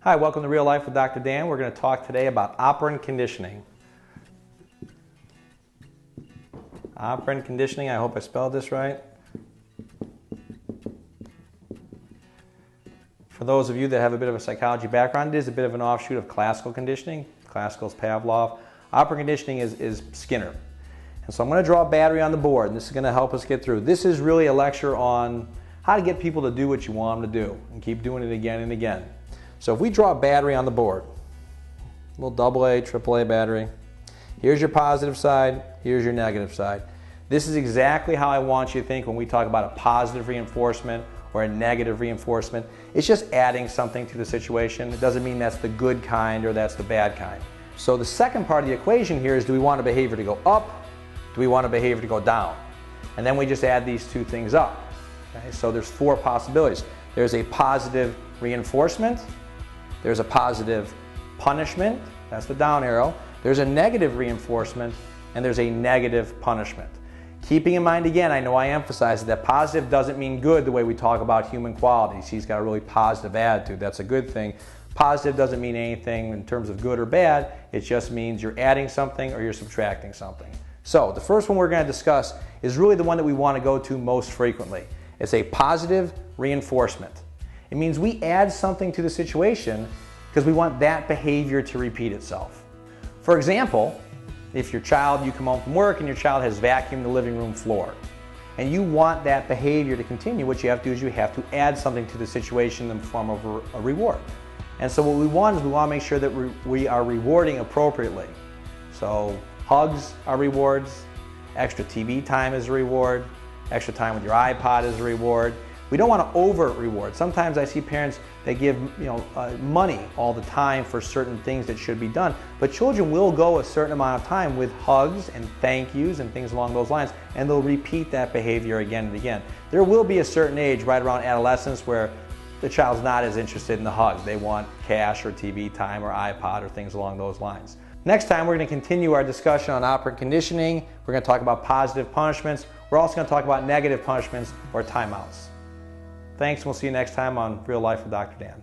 Hi, welcome to Real Life with Dr. Dan. We're going to talk today about operant conditioning. Operant conditioning, I hope I spelled this right. For those of you that have a bit of a psychology background, it is a bit of an offshoot of classical conditioning. Classical is Pavlov. Operant conditioning is Skinner. And so I'm going to draw a battery on the board, and this is going to help us get through. This is really a lecture on how to get people to do what you want them to do and keep doing it again and again. So if we draw a battery on the board, a little AA, AAA battery, here's your positive side, here's your negative side. This is exactly how I want you to think when we talk about a positive reinforcement or a negative reinforcement. It's just adding something to the situation. It doesn't mean that's the good kind or that's the bad kind. So the second part of the equation here is, do we want a behavior to go up? Do we want a behavior to go down? And then we just add these two things up. Okay? So there's four possibilities. There's a positive reinforcement. There's a positive punishment, that's the down arrow. There's a negative reinforcement, and there's a negative punishment. Keeping in mind, again, I know I emphasize that positive doesn't mean good the way we talk about human qualities. He's got a really positive attitude, that's a good thing. Positive doesn't mean anything in terms of good or bad, it just means you're adding something or you're subtracting something. So the first one we're going to discuss is really the one that we want to go to most frequently. It's a positive reinforcement. It means we add something to the situation because we want that behavior to repeat itself. For example, if you come home from work and your child has vacuumed the living room floor and you want that behavior to continue, what you have to do is you have to add something to the situation in the form of a reward. And so what we want is we want to make sure that we are rewarding appropriately. So hugs are rewards, extra TV time is a reward, extra time with your iPod is a reward. We don't want to over-reward. Sometimes I see parents that give money all the time for certain things that should be done, but children will go a certain amount of time with hugs and thank yous and things along those lines, and they'll repeat that behavior again and again. There will be a certain age, right around adolescence, where the child's not as interested in the hug. They want cash or TV time or iPod or things along those lines. Next time, we're going to continue our discussion on operant conditioning. We're going to talk about positive punishments. We're also going to talk about negative punishments or timeouts. Thanks, and we'll see you next time on Real Life with Dr. Dan.